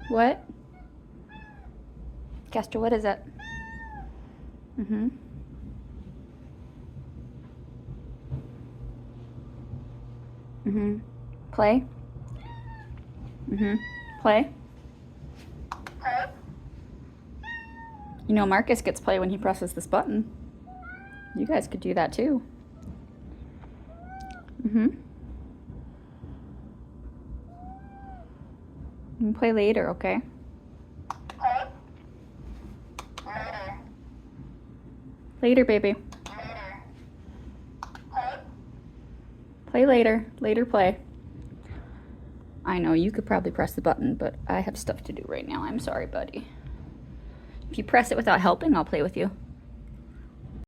What? Castor, what is it? Mm-hmm. Mm-hmm. Play? Mm-hmm. Play? You know Marcus gets play when he presses this button. You guys could do that too. Mm-hmm. You can play later, okay? Later, baby. Play later. Later play. I know, you could probably press the button, but I have stuff to do right now. I'm sorry, buddy. If you press it without helping, I'll play with you.